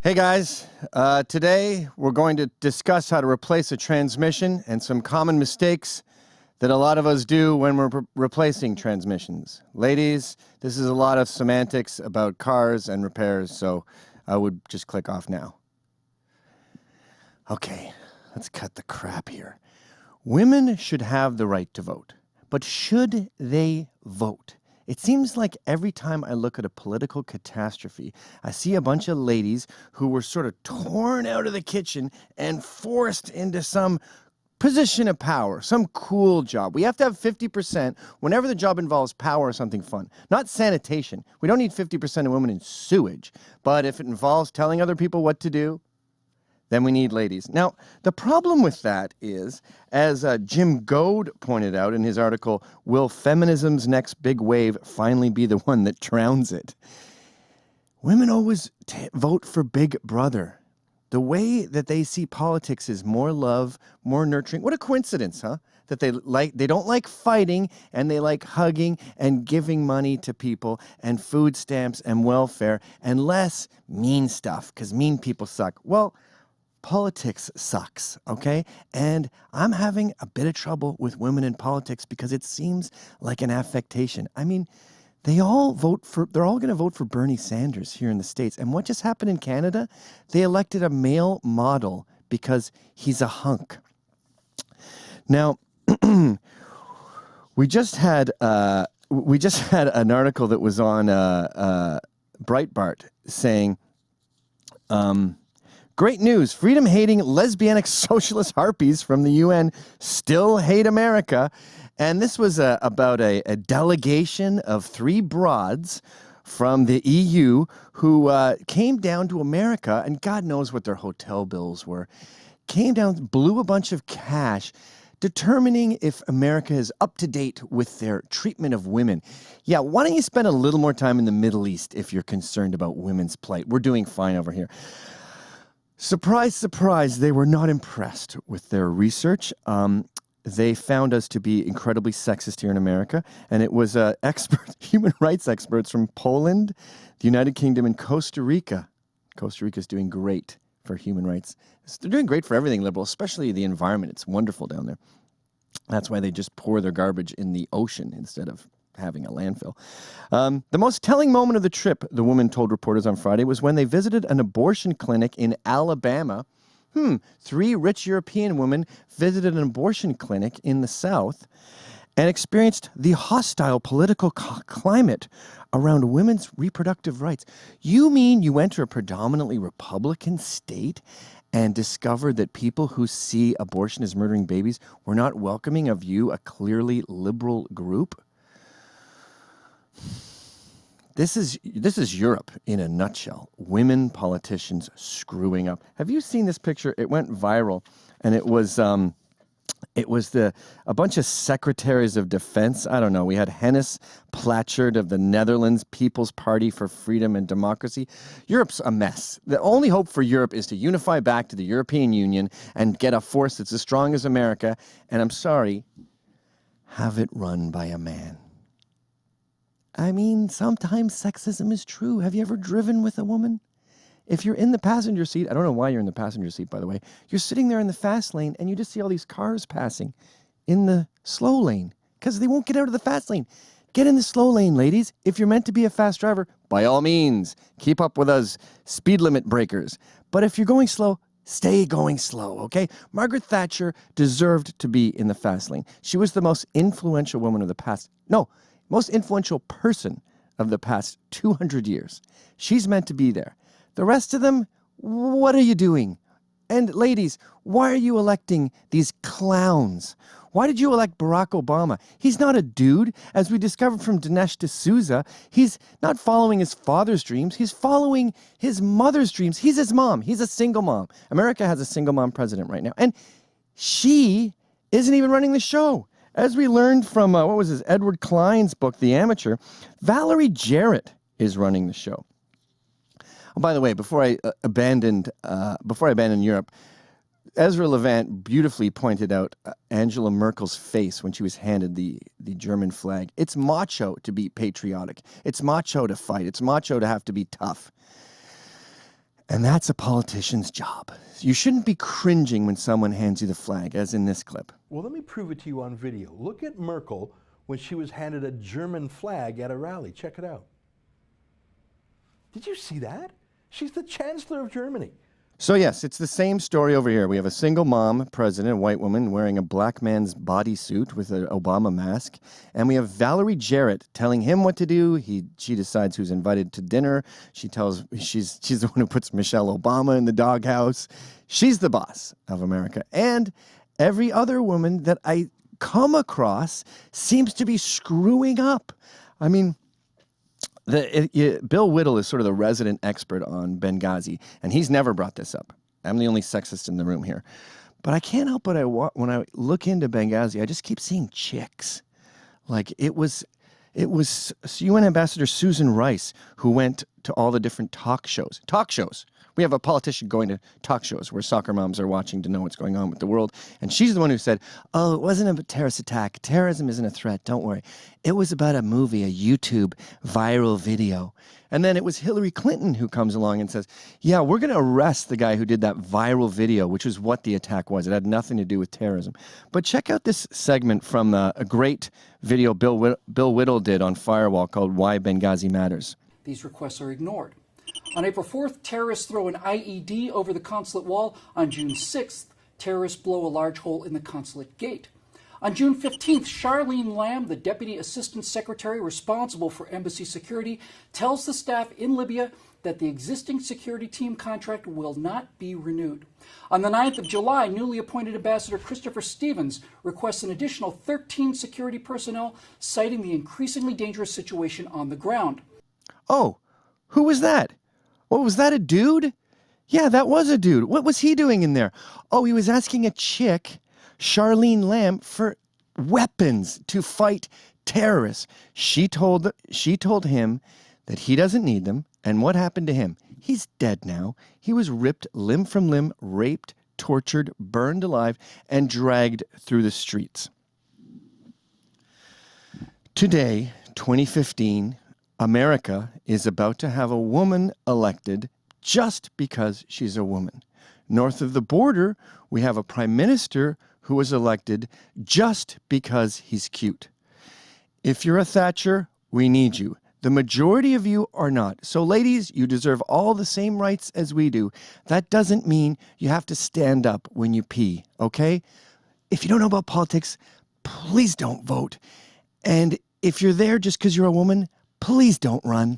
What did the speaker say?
Hey guys, today we're going to discuss how to replace a transmission and some common mistakes that a lot of us do when we're replacing transmissions. Ladies, this is a lot of semantics about cars and repairs, so I would just click off now. Okay, let's cut the crap here. Women should have the right to vote, but should they vote? It seems like every time I look at a political catastrophe, I see a bunch of ladies who were sort of torn out of the kitchen and forced into some position of power, some cool job. We have to have 50% whenever the job involves power or something fun. Not sanitation. We don't need 50% of women in sewage. But if it involves telling other people what to do, then we need ladies. Now, the problem with that is, as Jim Goad pointed out in his article, Will Feminism's Next Big Wave Finally Be the One That Drowns It? Women always vote for Big Brother. The way that they see politics is more love, more nurturing. What a coincidence, huh? That they don't like fighting, and they like hugging and giving money to people and food stamps and welfare and less mean stuff, because mean people suck. Well, politics sucks, okay? And I'm having a bit of trouble with women in politics because it seems like an affectation. I mean, they're all going to vote for Bernie Sanders here in the States. And what just happened in Canada? They elected a male model because he's a hunk. Now, we just had an article that was on Breitbart saying, great news, freedom-hating lesbianic socialist harpies from the UN still hate America. And this was about a delegation of 3 broads from the EU who came down to America, and God knows what their hotel bills were, came down, blew a bunch of cash, determining if America is up to date with their treatment of women. Yeah, why don't you spend a little more time in the Middle East if you're concerned about women's plight? We're doing fine over here. Surprise, surprise, they were not impressed with their research. They found us to be incredibly sexist here in America, and it was human rights experts from Poland, the United Kingdom, and Costa Rica. Costa Rica is doing great for human rights. They're doing great for everything liberal, especially the environment. It's wonderful down there. That's why they just pour their garbage in the ocean instead of having a landfill. The most telling moment of the trip, the woman told reporters on Friday, was when they visited an abortion clinic in Alabama. 3 rich European women visited an abortion clinic in the South and experienced the hostile political climate around women's reproductive rights. You mean you went to a predominantly Republican state and discovered that people who see abortion as murdering babies were not welcoming of you, a clearly liberal group? This is Europe in a nutshell. Women politicians screwing up. Have you seen this picture? It went viral, and it was a bunch of secretaries of defense. I don't know. We had Hennis Plasschaert of the Netherlands People's Party for Freedom and Democracy. Europe's a mess. The only hope for Europe is to unify back to the European Union and get a force that's as strong as America. And I'm sorry, have it run by a man. I mean, sometimes sexism is true. Have you ever driven with a woman? If you're in the passenger seat, I don't know why you're in the passenger seat, by the way, you're sitting there in the fast lane and you just see all these cars passing in the slow lane because they won't get out of the fast lane. Get in the slow lane, ladies. If you're meant to be a fast driver, by all means, keep up with us speed limit breakers. But if you're going slow, stay going slow, okay? Margaret Thatcher deserved to be in the fast lane. She was the most influential woman of the past. No, most influential person of the past 200 years. She's meant to be there. The rest of them, what are you doing? And ladies, why are you electing these clowns? Why did you elect Barack Obama? He's not a dude. As we discovered from Dinesh D'Souza, he's not following his father's dreams. He's following his mother's dreams. He's his mom. He's a single mom. America has a single mom president right now. And she isn't even running the show. As we learned from, Edward Klein's book, The Amateur, Valerie Jarrett is running the show. Oh, by the way, before I abandoned Europe, Ezra Levant beautifully pointed out Angela Merkel's face when she was handed the German flag. It's macho to be patriotic. It's macho to fight. It's macho to have to be tough. And that's a politician's job. You shouldn't be cringing when someone hands you the flag, as in this clip. Well, let me prove it to you on video. Look at Merkel when she was handed a German flag at a rally. Check it out. Did you see that? She's the Chancellor of Germany. So yes, it's the same story over here. We have a single mom president, a white woman, wearing a black man's bodysuit with an Obama mask. And we have Valerie Jarrett telling him what to do. She decides who's invited to dinner. She's the one who puts Michelle Obama in the doghouse. She's the boss of America. And every other woman that I come across seems to be screwing up. I mean, Bill Whittle is sort of the resident expert on Benghazi, and he's never brought this up. I'm the only sexist in the room here. But I can't help but when I look into Benghazi, I just keep seeing chicks. Like it was UN Ambassador Susan Rice who went to all the different talk shows. We have a politician going to talk shows where soccer moms are watching to know what's going on with the world. And she's the one who said, oh, it wasn't a terrorist attack. Terrorism isn't a threat. Don't worry. It was about a movie, a YouTube viral video. And then it was Hillary Clinton who comes along and says, yeah, we're going to arrest the guy who did that viral video, which is what the attack was. It had nothing to do with terrorism. But check out this segment from a great video Bill Whittle did on Firewall called Why Benghazi Matters. These requests are ignored. On April 4th, terrorists throw an IED over the consulate wall. On June 6th, terrorists blow a large hole in the consulate gate. On June 15th, Charlene Lamb, the Deputy Assistant Secretary responsible for embassy security, tells the staff in Libya that the existing security team contract will not be renewed. On the 9th of July, newly appointed Ambassador Christopher Stevens requests an additional 13 security personnel, citing the increasingly dangerous situation on the ground. Oh, who was that? Well, was that a dude? Yeah, that was a dude. What was he doing in there? Oh, he was asking a chick, Charlene Lamb, for weapons to fight terrorists. She told him that he doesn't need them. And what happened to him? He's dead now. He was ripped limb from limb, raped, tortured, burned alive, and dragged through the streets. Today, 2015, America is about to have a woman elected just because she's a woman. North of the border, we have a prime minister who was elected just because he's cute. If you're a Thatcher, we need you. The majority of you are not. So ladies, you deserve all the same rights as we do. That doesn't mean you have to stand up when you pee, okay? If you don't know about politics, please don't vote. And if you're there just because you're a woman, please don't run.